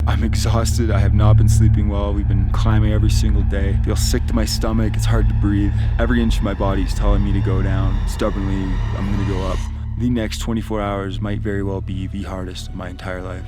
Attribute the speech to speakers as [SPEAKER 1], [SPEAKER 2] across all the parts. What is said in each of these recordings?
[SPEAKER 1] I'm exhausted. I have not been sleeping well. We've been climbing every single day. I feel sick to my stomach. It's hard to breathe. Every inch of my body is telling me to go down. Stubbornly, I'm gonna go up. The next 24 hours might very well be the hardest of my entire life.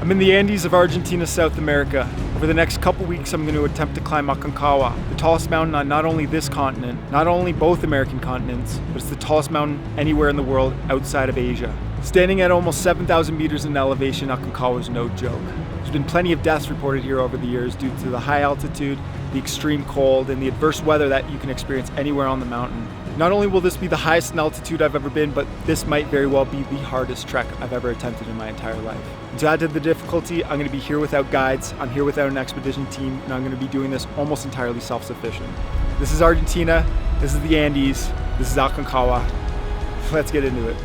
[SPEAKER 1] I'm in the Andes of Argentina, South America. Over the next couple weeks, I'm going to attempt to climb Aconcagua, the tallest mountain on not only this continent, not only both American continents, but it's the tallest mountain anywhere in the world outside of Asia. Standing at almost 7,000 meters in elevation, Aconcagua is no joke. There's been plenty of deaths reported here over the years due to the high altitude, the extreme cold, and the adverse weather that you can experience anywhere on the mountain. Not only will this be the highest in altitude I've ever been, but this might very well be the hardest trek I've ever attempted in my entire life. And to add to the difficulty, I'm going to be here without guides, I'm here without an expedition team, and I'm going to be doing this almost entirely self-sufficient. This is Argentina, this is the Andes, this is Aconcagua. Let's get into it.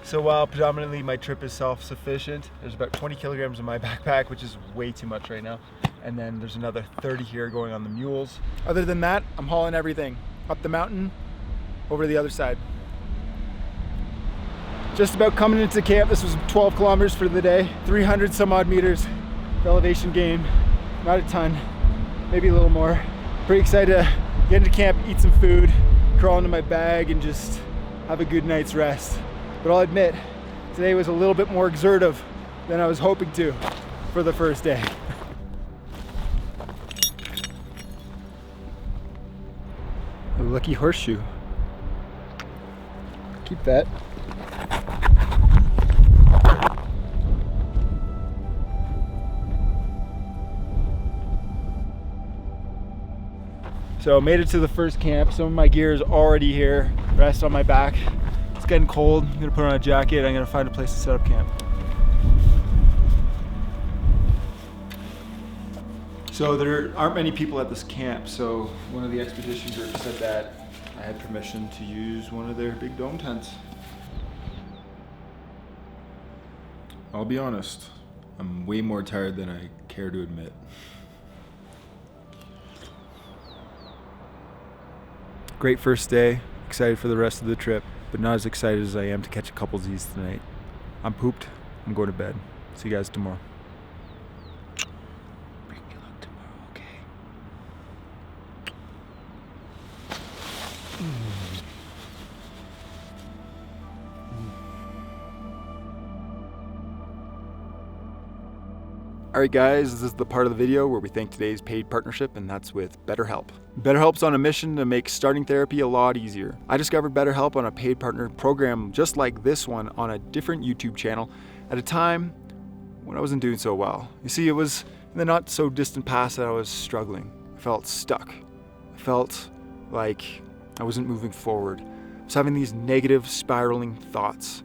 [SPEAKER 1] So while predominantly my trip is self-sufficient, there's about 20 kilograms in my backpack, which is way too much right now. And then there's another 30 here going on the mules. Other than that, I'm hauling everything up the mountain, over to the other side. Just about coming into camp. This was 12 kilometers for the day, 300 some odd meters of elevation gain. Not a ton, maybe a little more. Pretty excited to get into camp, eat some food, crawl into my bag and just have a good night's rest. But I'll admit, today was a little bit more exertive than I was hoping to for the first day. A lucky horseshoe. Keep that. So made it to the first camp. Some of my gear is already here. Rest on my back. It's getting cold. I'm gonna put on a jacket. I'm gonna find a place to set up camp. So there aren't many people at this camp, so one of the expedition groups said that I had permission to use one of their big dome tents. I'll be honest, I'm way more tired than I care to admit. Great first day, excited for the rest of the trip, but not as excited as I am to catch a couple Z's tonight. I'm pooped, I'm going to bed. See you guys tomorrow. Alright guys, this is the part of the video where we thank today's paid partnership, and that's with BetterHelp. BetterHelp's on a mission to make starting therapy a lot easier. I discovered BetterHelp on a paid partner program just like this one on a different YouTube channel at a time when I wasn't doing so well. You see, it was in the not so distant past that I was struggling. I felt stuck. I felt like I wasn't moving forward. I was having these negative spiraling thoughts,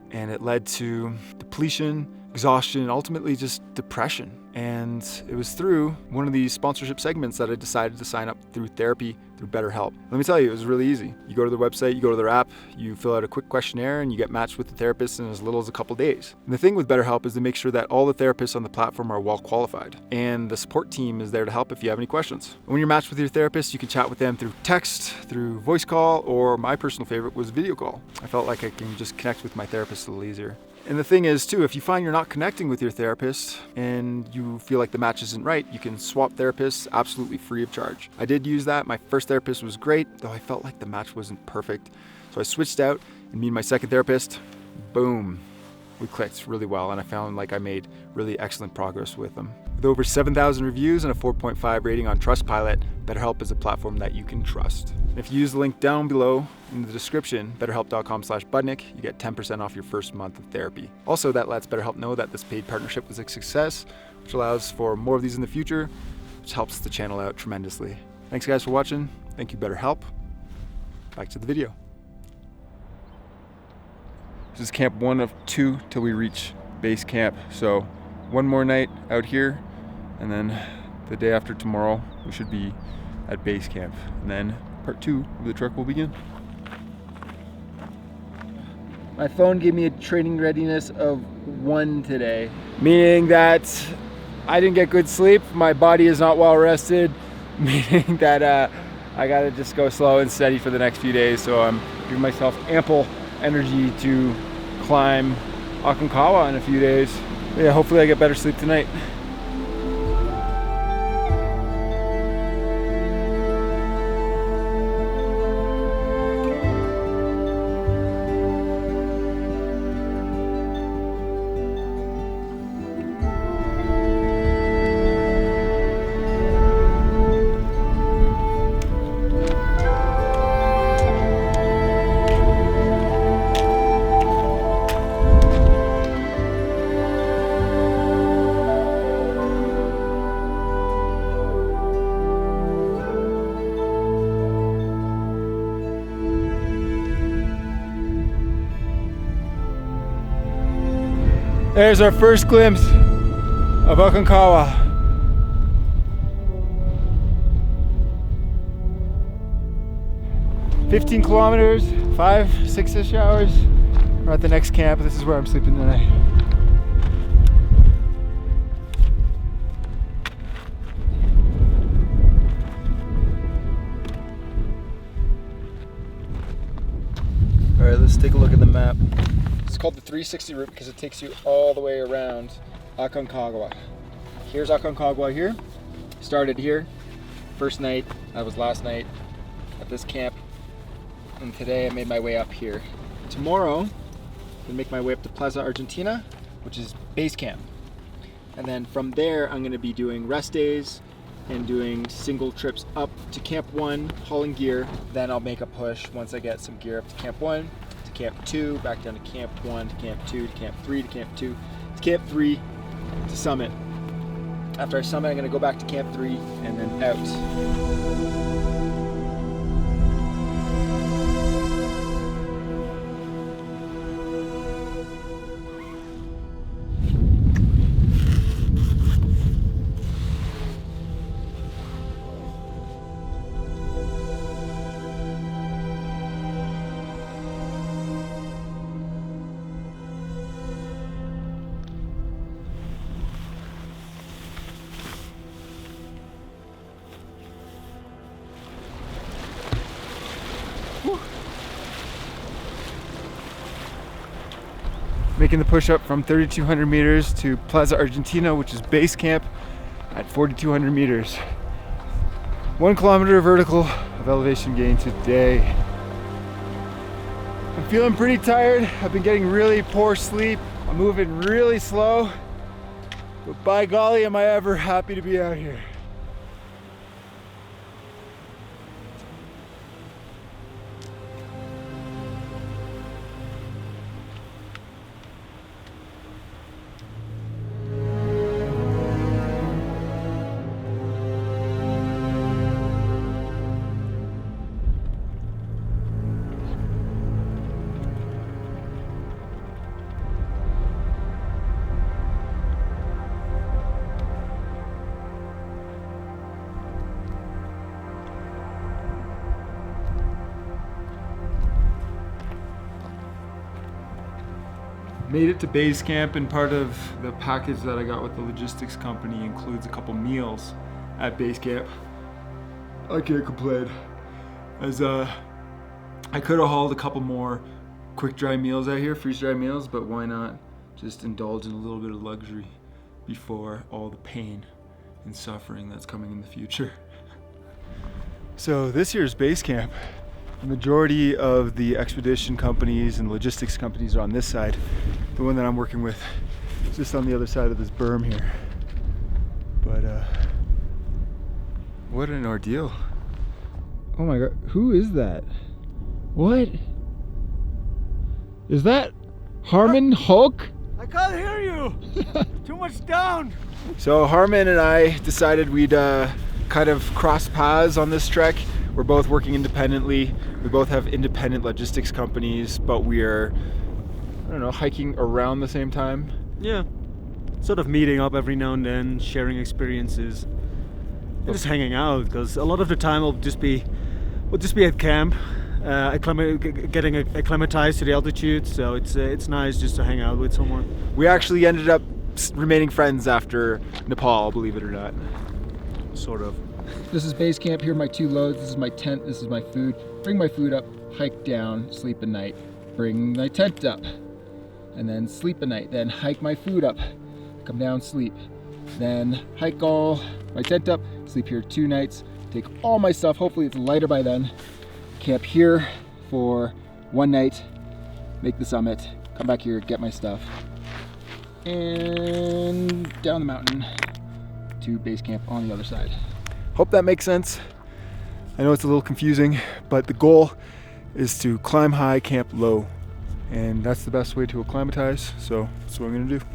[SPEAKER 1] and it led to depletion, exhaustion, and ultimately just depression. And it was through one of these sponsorship segments that I decided to sign up through therapy through BetterHelp. Let me tell you, it was really easy. You go to their website, you go to their app, you fill out a quick questionnaire, and you get matched with the therapist in as little as a couple days. And the thing with BetterHelp is to make sure that all the therapists on the platform are well qualified. And the support team is there to help if you have any questions. When you're matched with your therapist, you can chat with them through text, through voice call, or my personal favorite was video call. I felt like I can just connect with my therapist a little easier. And the thing is too, if you find you're not connecting with your therapist and you feel like the match isn't right, you can swap therapists absolutely free of charge. I did use that. My first therapist was great, though I felt like the match wasn't perfect. So I switched out, and me and my second therapist, boom, we clicked really well, and I found like I made really excellent progress with them. With over 7,000 reviews and a 4.5 rating on Trustpilot, BetterHelp is a platform that you can trust. And if you use the link down below in the description, betterhelp.com/Budnick, you get 10% off your first month of therapy. Also, that lets BetterHelp know that this paid partnership was a success, which allows for more of these in the future, which helps the channel out tremendously. Thanks guys for watching. Thank you, BetterHelp. Back to the video. This is camp 1 of 2 till we reach base camp. So one more night out here, and then the day after tomorrow, we should be at base camp. And then part 2 of the trek will begin. My phone gave me a training readiness of 1 today, meaning that I didn't get good sleep, my body is not well rested, meaning that I gotta just go slow and steady for the next few days, so I'm giving myself ample energy to climb Aconcagua in a few days. But yeah, hopefully I get better sleep tonight. There's our first glimpse of Aconcagua. "15 kilometers, 5-6-ish hours. We're at the next camp. This is where I'm sleeping tonight. All right, let's take a look at the map. It's called the 360 route because it takes you all the way around Aconcagua. Here's Aconcagua here. Started here. First night, that was last night at this camp. And today I made my way up here. Tomorrow, I'm gonna make my way up to Plaza Argentina, which is base camp. And then from there, I'm gonna be doing rest days and doing single trips up to Camp 1, hauling gear. Then I'll make a push once I get some gear up to Camp 1, to Camp 2, back down to Camp 1, to Camp 2, to Camp 3, to Camp 2, to Camp 3, to Summit. After I summit, I'm gonna go back to Camp 3 and then out. Making the push up from 3,200 meters to Plaza Argentina, which is base camp at 4,200 meters. 1 kilometer vertical of elevation gain today. I'm feeling pretty tired. I've been getting really poor sleep. I'm moving really slow, but by golly, am I ever happy to be out here. Made it to base camp, and part of the package that I got with the logistics company includes a couple meals at base camp. I can't complain, as I could have hauled a couple more quick dry meals out here, freeze dry meals, but why not just indulge in a little bit of luxury before all the pain and suffering that's coming in the future. So this year's base camp, the majority of the expedition companies and logistics companies are on this side. The one that I'm working with is just on the other side of this berm here. But what an ordeal. Oh my God, who is that? What? Is that Harmon Hulk?
[SPEAKER 2] I can't hear you! Too much down!
[SPEAKER 1] So Harmon and I decided we'd kind of cross paths on this trek. We're both working independently. We both have independent logistics companies, but we are, I don't know, hiking around the same time.
[SPEAKER 2] Yeah. Sort of meeting up every now and then, sharing experiences, and just hanging out, because a lot of the time we'll just be at camp, getting acclimatized to the altitude, so it's nice just to hang out with someone.
[SPEAKER 1] We actually ended up remaining friends after Nepal, believe it or not.
[SPEAKER 2] Sort of.
[SPEAKER 1] This is base camp. Here are my 2 loads. This is my tent. This is my food. Bring my food up, hike down, sleep a night. Bring my tent up, and then sleep a night. Then hike my food up, come down, sleep. Then hike all my tent up, sleep here 2 nights. Take all my stuff. Hopefully it's lighter by then. Camp here for 1 night. Make the summit. Come back here, get my stuff, and down the mountain to base camp on the other side. Hope that makes sense. I know it's a little confusing, but the goal is to climb high, camp low, and that's the best way to acclimatize, so that's what I'm gonna do.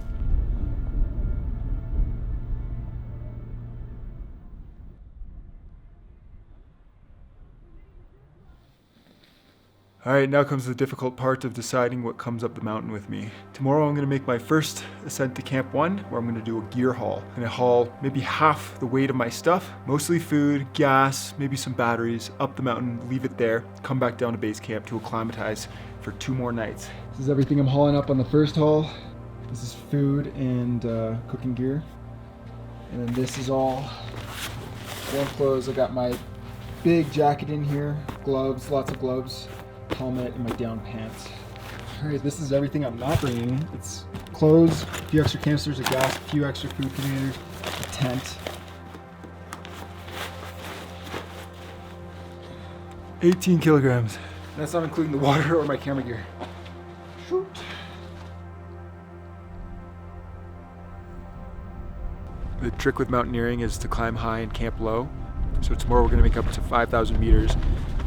[SPEAKER 1] Alright, now comes the difficult part of deciding what comes up the mountain with me. Tomorrow I'm going to make my first ascent to Camp 1, where I'm going to do a gear haul. I'm going to haul maybe half the weight of my stuff, mostly food, gas, maybe some batteries, up the mountain, leave it there, come back down to base camp to acclimatize for 2 more nights. This is everything I'm hauling up on the first haul. This is food and cooking gear. And then this is all warm clothes. I got my big jacket in here, gloves, lots of gloves, helmet, and my down pants. Alright, this is everything I'm not bringing. It's clothes, a few extra canisters of gas, a few extra food containers, a tent. 18 kilograms. That's not including the water or my camera gear. Shoot. The trick with mountaineering is to climb high and camp low. So tomorrow we're going to make up to 5,000 meters,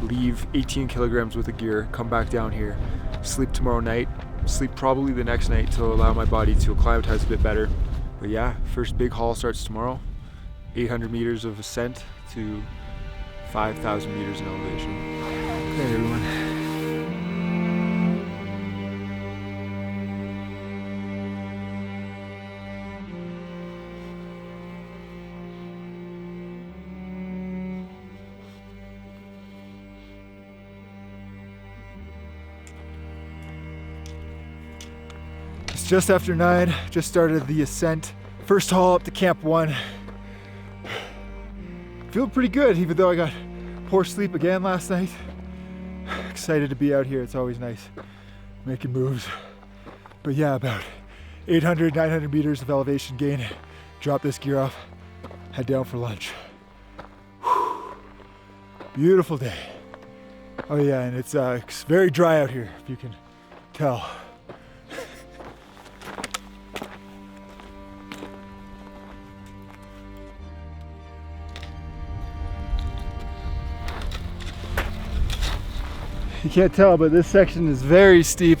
[SPEAKER 1] leave 18 kilograms worth of gear, come back down here, sleep tomorrow night, sleep probably the next night to allow my body to acclimatize a bit better. But yeah, first big haul starts tomorrow. 800 meters of ascent to 5,000 meters in elevation. Okay, everyone. Just after 9, just started the ascent. First haul up to Camp 1. Feel pretty good, even though I got poor sleep again last night. Excited to be out here, it's always nice making moves. But yeah, about 800, 900 meters of elevation gain. Drop this gear off, head down for lunch. Whew. Beautiful day. Oh yeah, and it's very dry out here, if you can tell. You can't tell, but this section is very steep,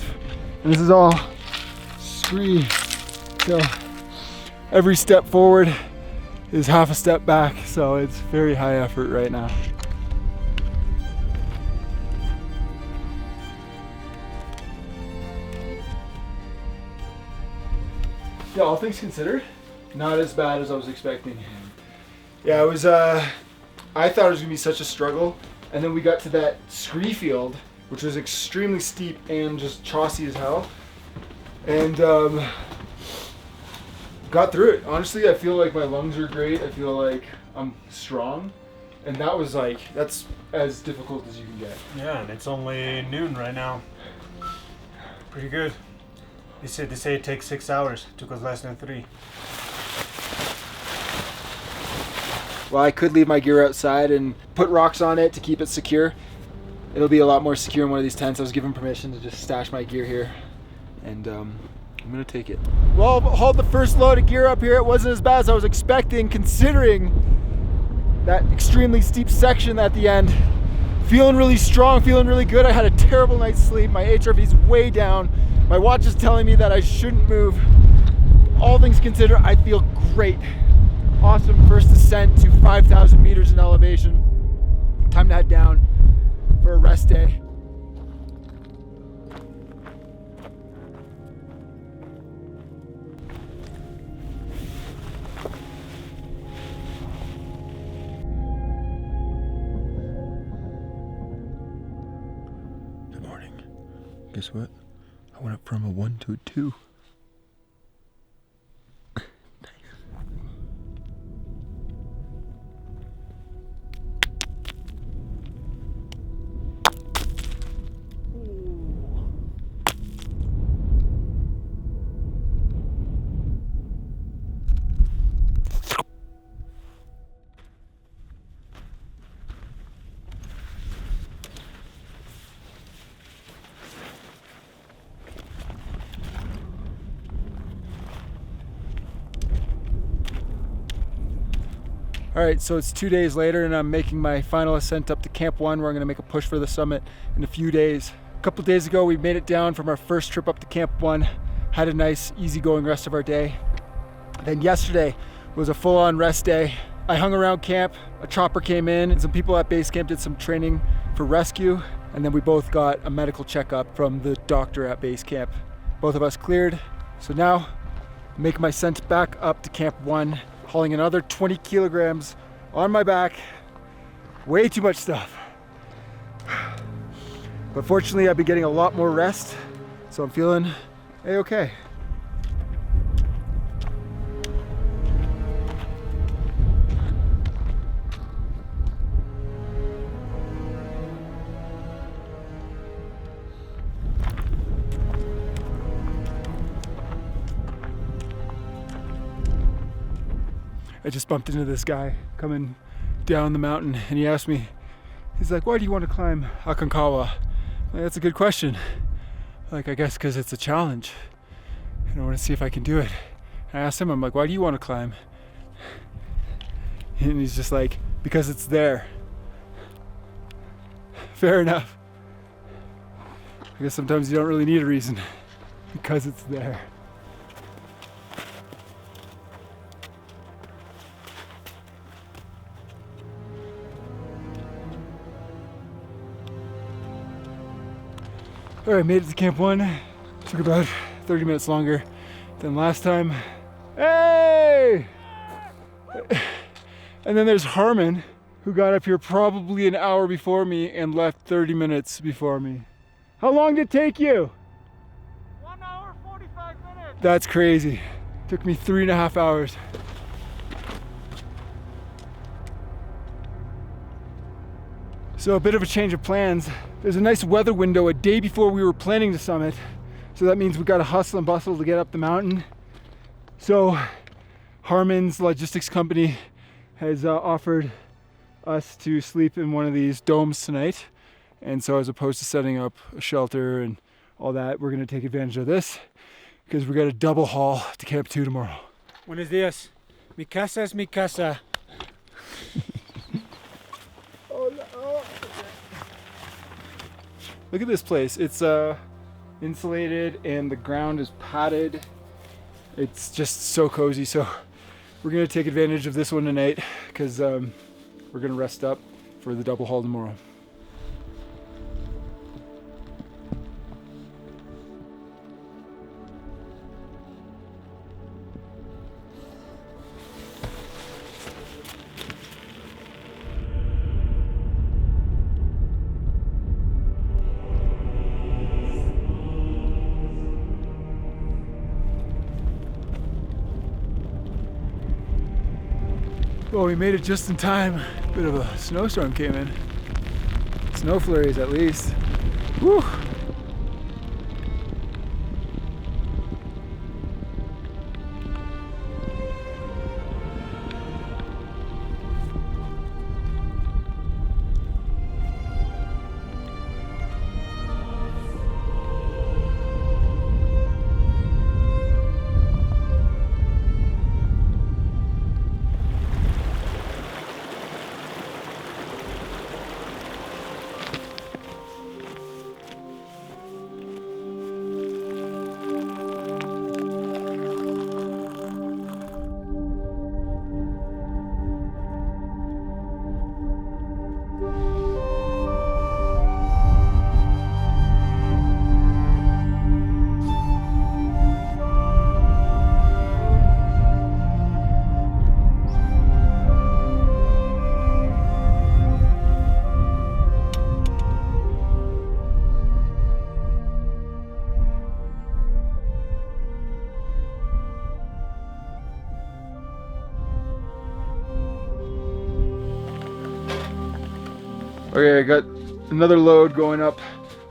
[SPEAKER 1] and this is all scree. So every step forward is half a step back, so it's very high effort right now. Yeah, all things considered, not as bad as I was expecting. Yeah, it was, I thought it was gonna be such a struggle, and then we got to that scree field, which was extremely steep and just chossy as hell. And got through it. Honestly, I feel like my lungs are great. I feel like I'm strong. And that was like, that's as difficult as you can get.
[SPEAKER 2] Yeah, and it's only noon right now. Pretty good. They say it takes 6 hours. It took us less than 3.
[SPEAKER 1] Well, I could leave my gear outside and put rocks on it to keep it secure. It'll be a lot more secure in one of these tents. I was given permission to just stash my gear here, and I'm gonna take it. Well, hauled the first load of gear up here. It wasn't as bad as I was expecting, considering that extremely steep section at the end. Feeling really strong, feeling really good. I had a terrible night's sleep. My HRV's way down. My watch is telling me that I shouldn't move. All things considered, I feel great. Awesome first ascent to 5,000 meters in elevation. Time to head down for a rest day. Good morning. Guess what? I went up from a 1 to a 2. All right, so it's 2 days later and I'm making my final ascent up to Camp 1 where I'm gonna make a push for the summit in a few days. A couple days ago, we made it down from our first trip up to Camp 1, had a nice, easygoing rest of our day. Then yesterday was a full-on rest day. I hung around camp, a chopper came in, and some people at base camp did some training for rescue, and then we both got a medical checkup from the doctor at base camp. Both of us cleared, so now I'm making my ascent back up to Camp 1, hauling another 20 kilograms on my back. Way too much stuff. But fortunately, I've been getting a lot more rest, so I'm feeling a-okay. I just bumped into this guy coming down the mountain and he asked me, he's like, why do you want to climb Aconcagua? Like, that's a good question. Like, I guess because it's a challenge and I want to see if I can do it. And I asked him, I'm like, why do you want to climb? And he's just like, because it's there. Fair enough. I guess sometimes you don't really need a reason because it's there. All right, made it to Camp 1. Took about 30 minutes longer than last time. Hey! And then there's Harmon, who got up here probably an hour before me and left 30 minutes before me. How long did it take you?
[SPEAKER 2] 1 hour, 45 minutes.
[SPEAKER 1] That's crazy. Took me 3.5 hours. So a bit of a change of plans. There's a nice weather window a day before we were planning the summit. So that means we got to hustle and bustle to get up the mountain. So Harmon's logistics company has offered us to sleep in one of these domes tonight. And so as opposed to setting up a shelter and all that, we're going to take advantage of this because we got a double haul to Camp 2 tomorrow.
[SPEAKER 2] Buenos dias. Mi casa es mi casa.
[SPEAKER 1] Look at this place. It's insulated and the ground is padded. It's just so cozy. So we're gonna take advantage of this one tonight because we're gonna rest up for the double haul tomorrow. Well, we made it just in time. Bit of a snowstorm came in. Snow flurries at least. Whew. Okay, I got another load going up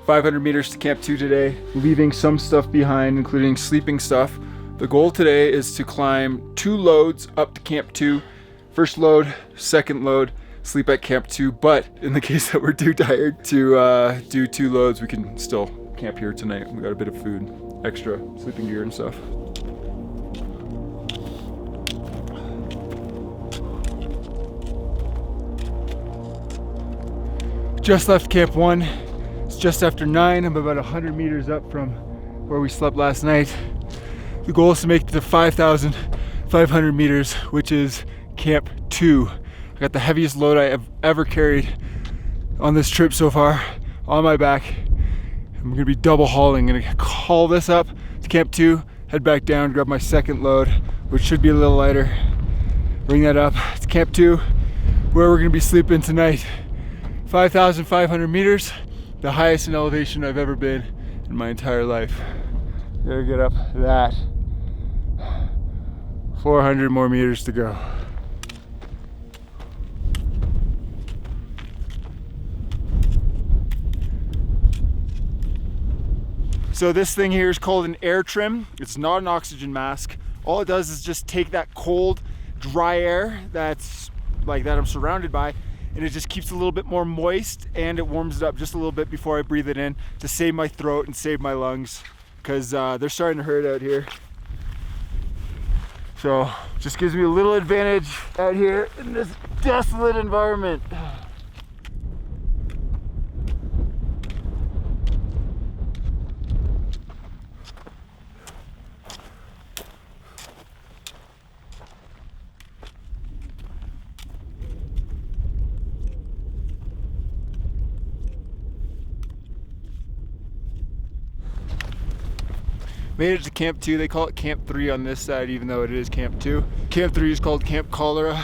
[SPEAKER 1] 500 meters to Camp 2 today, leaving some stuff behind, including sleeping stuff. The goal today is to climb 2 loads up to Camp 2. First load, second load, sleep at Camp 2, but in the case that we're too tired to do 2 loads, we can still camp here tonight. We got a bit of food, extra sleeping gear and stuff. Just left Camp 1. It's just after 9. I'm about 100 meters up from where we slept last night. The goal is to make it to 5,500 meters, which is Camp 2. I got the heaviest load I have ever carried on this trip so far on my back. I'm gonna be double hauling. I'm gonna haul this up to Camp 2, head back down, grab my second load, which should be a little lighter. Bring that up to Camp 2, where we're gonna be sleeping tonight. 5,500 meters, the highest in elevation I've ever been in my entire life. Gotta get up that. 400 more meters to go. So this thing here is called an air trim. It's not an oxygen mask. All it does is just take that cold, dry air that's like that I'm surrounded by, and it just keeps it a little bit more moist, and it warms it up just a little bit before I breathe it in to save my throat and save my lungs, because they're starting to hurt out here. So just gives me a little advantage out here in this desolate environment. Made it to Camp 2. They call it Camp 3 on this side, even though it is Camp 2. Camp 3 is called Camp Cholera,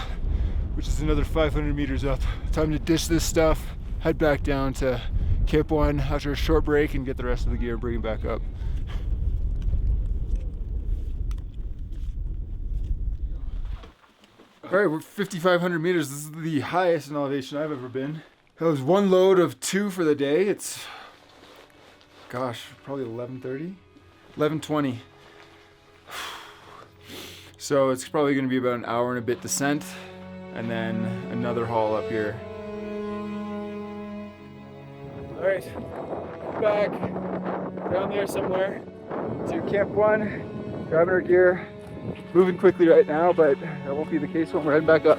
[SPEAKER 1] which is another 500 meters up. Time to ditch this stuff, head back down to Camp 1 after a short break, and get the rest of the gear, bring it back up. All right, we're 5,500 meters. This is the highest in elevation I've ever been. That was one load of 2 for the day. It's, gosh, probably 11:20. So it's probably going to be about an hour and a bit descent, and then another haul up here. All right, back down there somewhere to Camp 1, grabbing our gear, moving quickly right now, but that won't be the case when we're heading back up.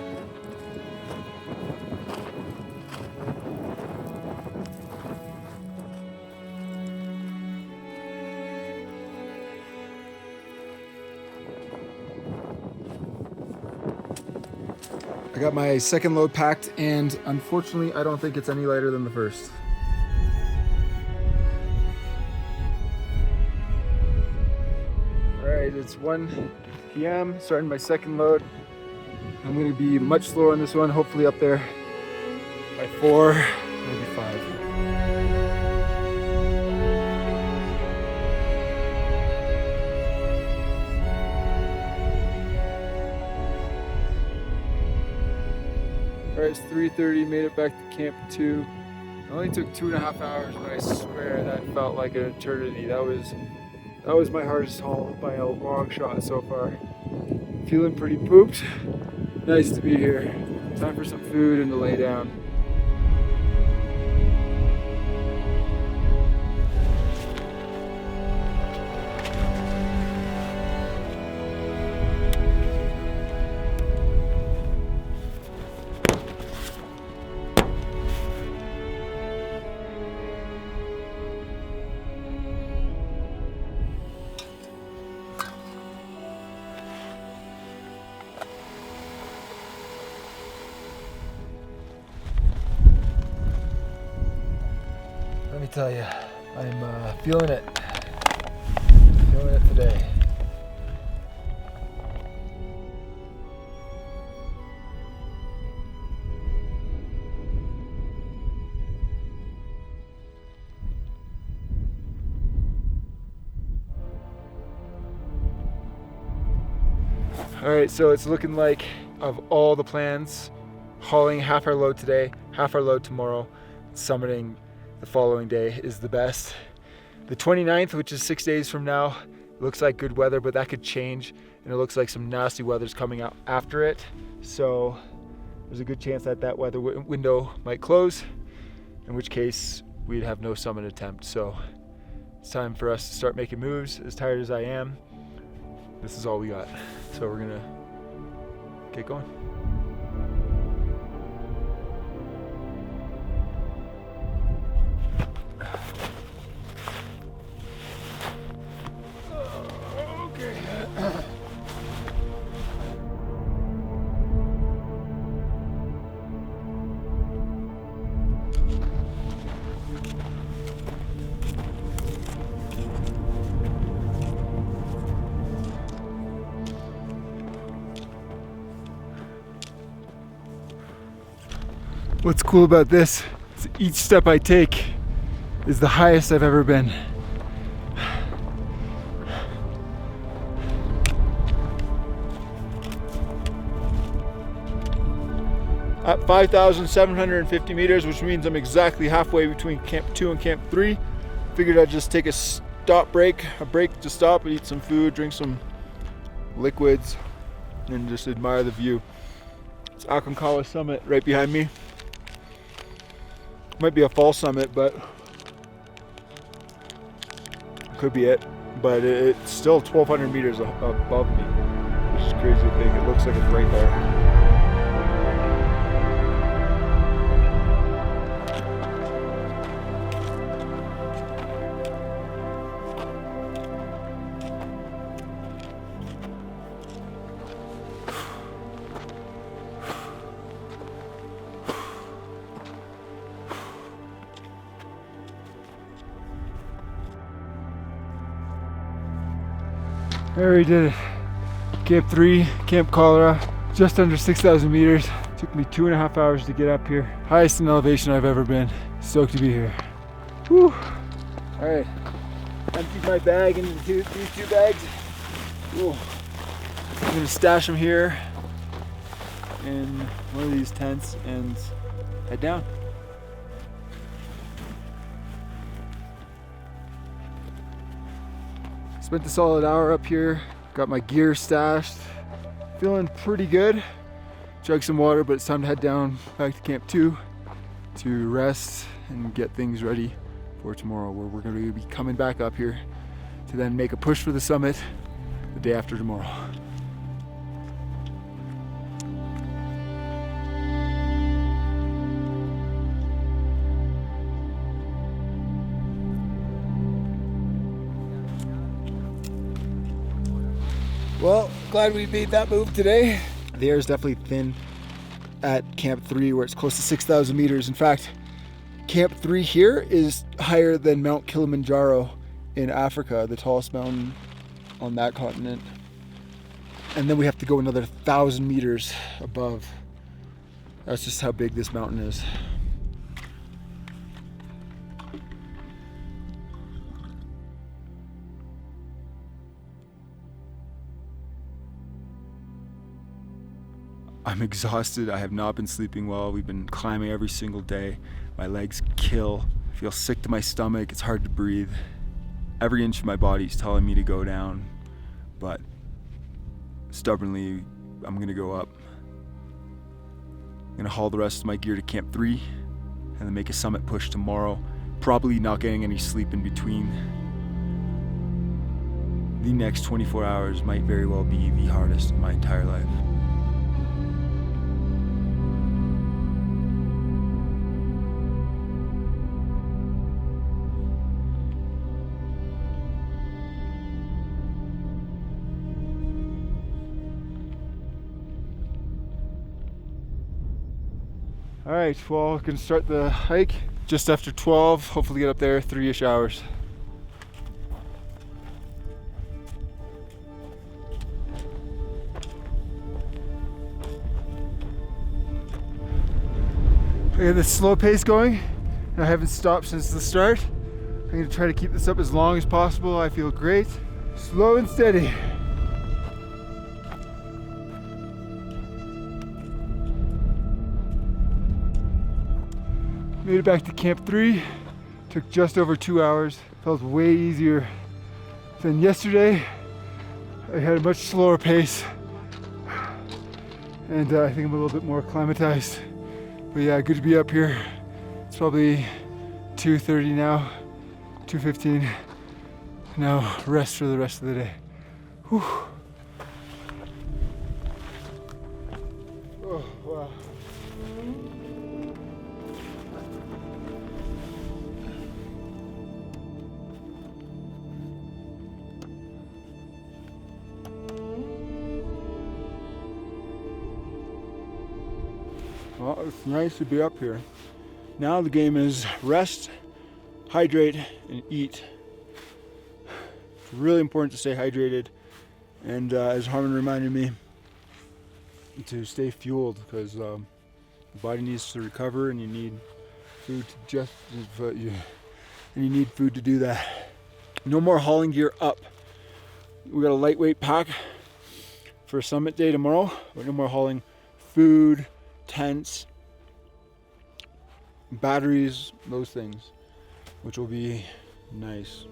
[SPEAKER 1] I got my second load packed, and unfortunately I don't think it's any lighter than the first. Alright, it's 1 p.m. starting my second load. I'm going to be much slower on this one, hopefully up there by 4, maybe 5. Alright, it's 3:30, made it back to Camp 2. It only took 2.5 hours, but I swear that felt like an eternity. That was my hardest haul by a long shot so far. Feeling pretty pooped. Nice to be here. Time for some food and to lay down. Let me tell you, I'm feeling it. Feeling it today. All right, so it's looking like of all the plans, hauling half our load today, half our load tomorrow, summiting the following day is the best. The 29th, which is 6 days from now, looks like good weather, but that could change, and it looks like some nasty weather's coming out after it. So there's a good chance that that weather window might close, in which case we'd have no summit attempt. So it's time for us to start making moves. As tired as I am, this is all we got. So we're gonna get going. What's cool about this is each step I take is the highest I've ever been. At 5,750 meters, which means I'm exactly halfway between Camp 2 and Camp 3. Figured I'd just take a break to stop and eat some food, drink some liquids, and just admire the view. It's Aconcagua summit right behind me. Might be a false summit, but could be it. But it's still 1,200 meters above me, which is crazy to think. It looks like it's right there. I already did it. Camp 3, Camp Cholera, just under 6,000 meters. Took me 2.5 hours to get up here. Highest in elevation I've ever been. Stoked to be here. Whew. All right, emptied my bag into these two bags. Ooh. I'm gonna stash them here in one of these tents and head down. Spent a solid hour up here, got my gear stashed, feeling pretty good. Drank some water, but it's time to head down back to Camp 2 to rest and get things ready for tomorrow, where we're going to be coming back up here to then make a push for the summit the day after tomorrow. Well, glad we made that move today. The air is definitely thin at Camp 3, where it's close to 6,000 meters. In fact, Camp 3 here is higher than Mount Kilimanjaro in Africa, the tallest mountain on that continent. And then we have to go another 1,000 meters above. That's just how big this mountain is. I'm exhausted. I have not been sleeping well. We've been climbing every single day. My legs kill. I feel sick to my stomach. It's hard to breathe. Every inch of my body is telling me to go down, but stubbornly, I'm gonna go up. I'm gonna haul the rest of my gear to Camp 3 and then make a summit push tomorrow. Probably not getting any sleep in between. The next 24 hours might very well be the hardest in my entire life. All right, well, we're gonna start the hike just after 12, hopefully get up there 3-ish hours. I got this slow pace going, and I haven't stopped since the start. I'm gonna try to keep this up as long as possible. I feel great. Slow and steady. Made it back to Camp 3, took just over 2 hours. Felt way easier than yesterday. I had a much slower pace, and I think I'm a little bit more acclimatized. But yeah, good to be up here. It's probably 2:30 now, 2:15. Now rest for the rest of the day. Whew. Oh, wow. Well, it's nice to be up here. Now the game is rest, hydrate, and eat. It's really important to stay hydrated, and as Harmon reminded me, to stay fueled, because The body needs to recover, and you need food to do that. No more hauling gear up. We got a lightweight pack for summit day tomorrow, but no more hauling food, tents, batteries, those things, which will be nice.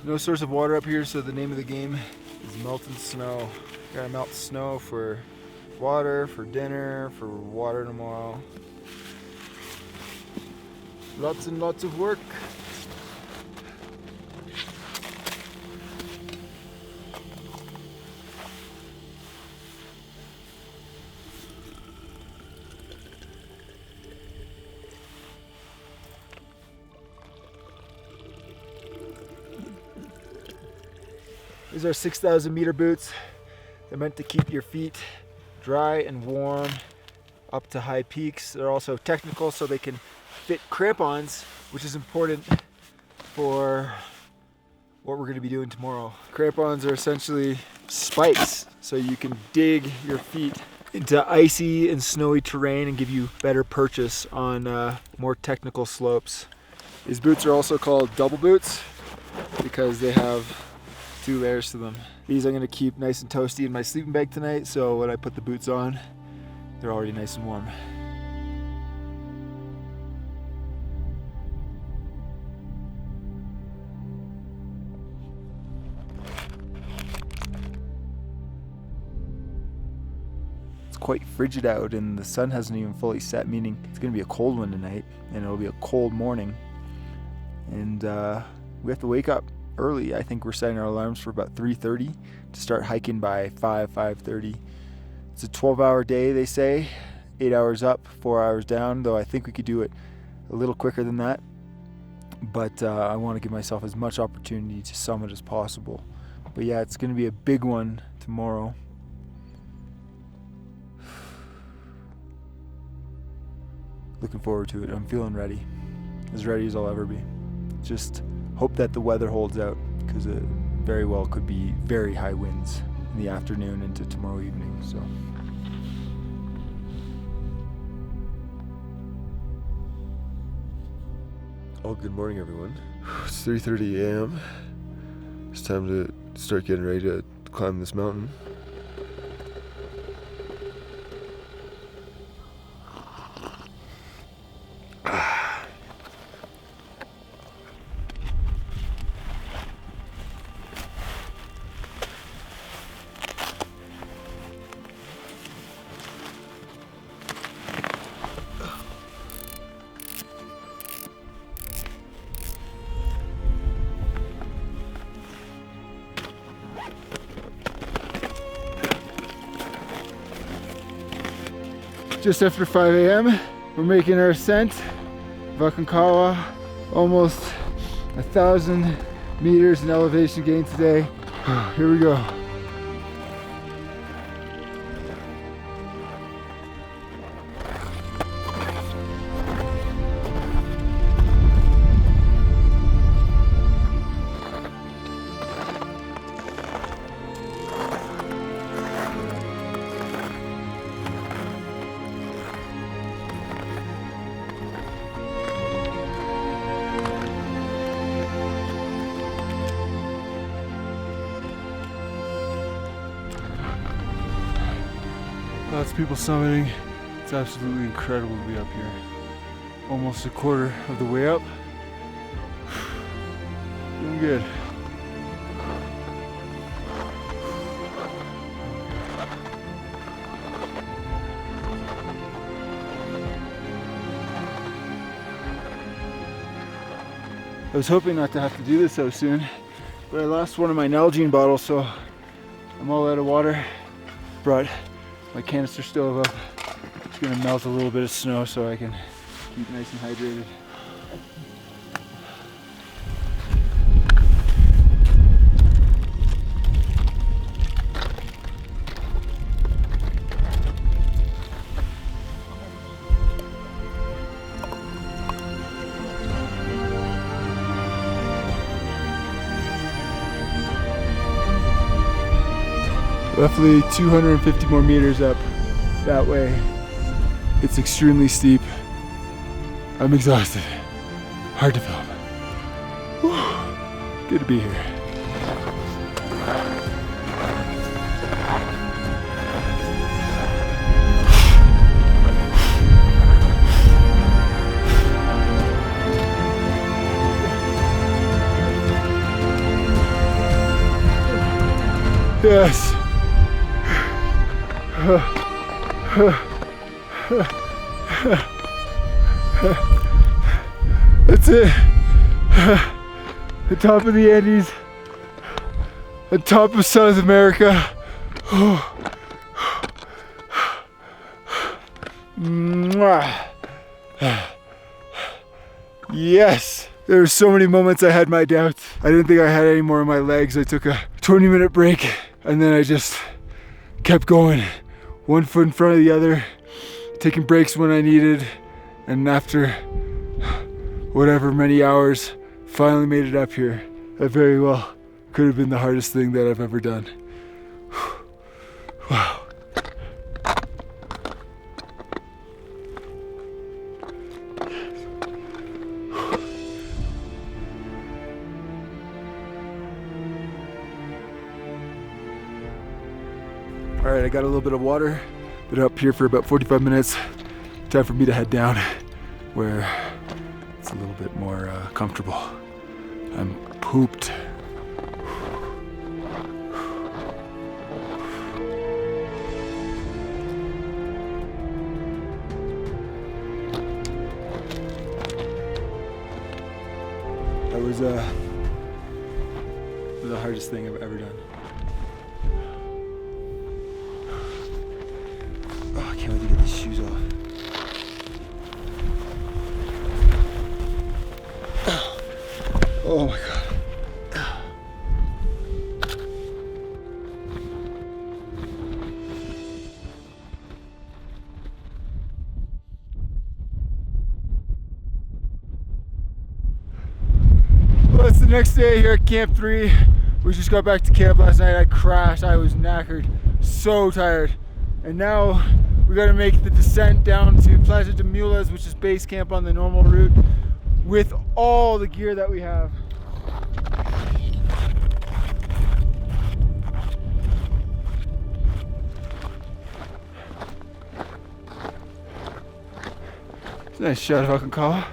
[SPEAKER 1] No source of water up here, so the name of the game is melting snow. Gotta melt snow for water, for dinner, for water tomorrow. Lots and lots of work. These are 6,000 meter boots. They're meant to keep your feet dry and warm up to high peaks. They're also technical, so they can fit crampons, which is important for what we're going to be doing tomorrow. Crampons are essentially spikes, so you can dig your feet into icy and snowy terrain and give you better purchase on more technical slopes. These boots are also called double boots because they have 2 layers to them. These I'm going to keep nice and toasty in my sleeping bag tonight, so when I put the boots on, they're already nice and warm. It's quite frigid out and the sun hasn't even fully set, meaning it's going to be a cold one tonight and it'll be a cold morning. And we have to wake up early. I think we're setting our alarms for about 3:30 to start hiking by 5:30. It's a 12-hour day, they say. 8 hours up, 4 hours down, though I think we could do it a little quicker than that. But I want to give myself as much opportunity to summit as possible. But yeah, it's going to be a big one tomorrow. Looking forward to it. I'm feeling ready as I'll ever be. Just hope that the weather holds out, because it very well could be very high winds in the afternoon into tomorrow evening. So
[SPEAKER 3] good morning, everyone. It's 3:30 a.m. It's time to start getting ready to climb this mountain.
[SPEAKER 1] Just after 5 a.m. we're making our ascent of Aconcagua, almost 1,000 meters in elevation gain today. Here we go. Lots of people summiting. It's absolutely incredible to be up here. Almost a quarter of the way up. Doing good. I was hoping not to have to do this so soon, but I lost one of my Nalgene bottles, so I'm all out of water. Brought my canister stove up. It's gonna melt a little bit of snow so I can keep nice and hydrated. roughly 250 more meters up that way. It's extremely steep. I'm exhausted. Hard to film. Whew. Good to be here. Yes. That's it. The top of the Andes. The top of South America. Yes. There were so many moments I had my doubts. I didn't think I had any more in my legs. I took a 20-minute break and then I just kept going. One foot in front of the other, taking breaks when I needed. And after whatever many hours, finally made it up here. That very well could have been the hardest thing that I've ever done. Wow. All right, I got a little bit of water. Been up here for about 45 minutes. Time for me to head down where it's a little bit more comfortable. I'm pooped. That was the hardest thing I've ever done. Oh, I can't wait to get these shoes off. Oh my God. Well, it's the next day here at Camp 3. We just got back to camp last night. I crashed. I was knackered. So tired. And now we got to make the descent down to Plaza de Mulas, which is base camp on the normal route, with all the gear that we have. It's a nice shot of Aconcagua.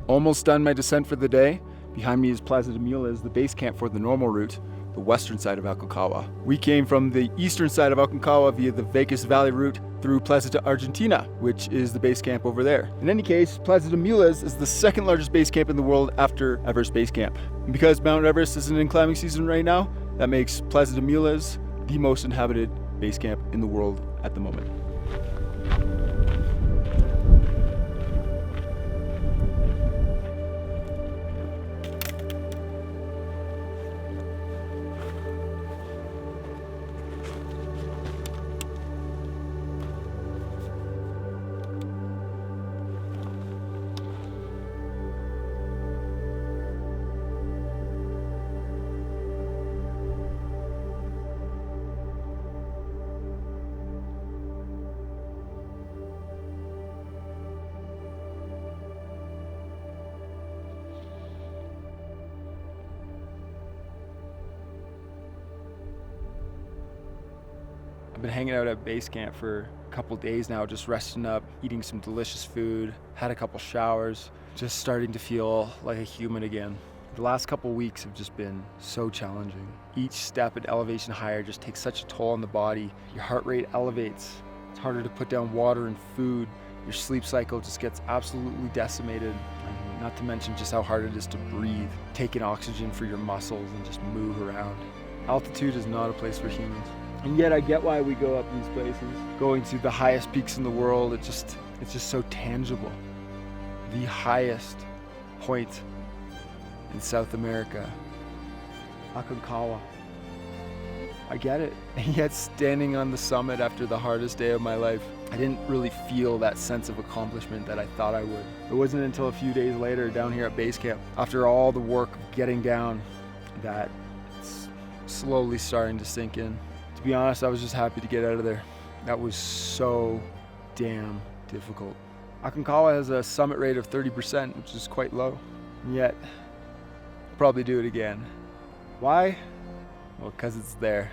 [SPEAKER 1] Almost done my descent for the day. Behind me is Plaza de Mulas, the base camp for the normal route, the western side of Aconcagua. We came from the eastern side of Aconcagua via the Vegas Valley route through Plaza de Argentina, which is the base camp over there. In any case, Plaza de Mulas is the second largest base camp in the world after Everest Base Camp. And because Mount Everest isn't in climbing season right now, that makes Plaza de Mulas the most inhabited base camp in the world at the moment. I've been hanging out at base camp for a couple days now, just resting up, eating some delicious food, had a couple showers, just starting to feel like a human again. The last couple weeks have just been so challenging. Each step at elevation higher just takes such a toll on the body. Your heart rate elevates. It's harder to put down water and food. Your sleep cycle just gets absolutely decimated. And not to mention just how hard it is to breathe, take in oxygen for your muscles and just move around. Altitude is not a place for humans. And yet I get why we go up these places. Going to the highest peaks in the world, it's just so tangible. The highest point in South America, Aconcagua. I get it. And yet standing on the summit after the hardest day of my life, I didn't really feel that sense of accomplishment that I thought I would. It wasn't until a few days later down here at base camp, after all the work of getting down, that it's slowly starting to sink in. To be honest, I was just happy to get out of there. That was so damn difficult. Aconcagua has a summit rate of 30%, which is quite low. And yet, I'll probably do it again. Why? Well, because it's there.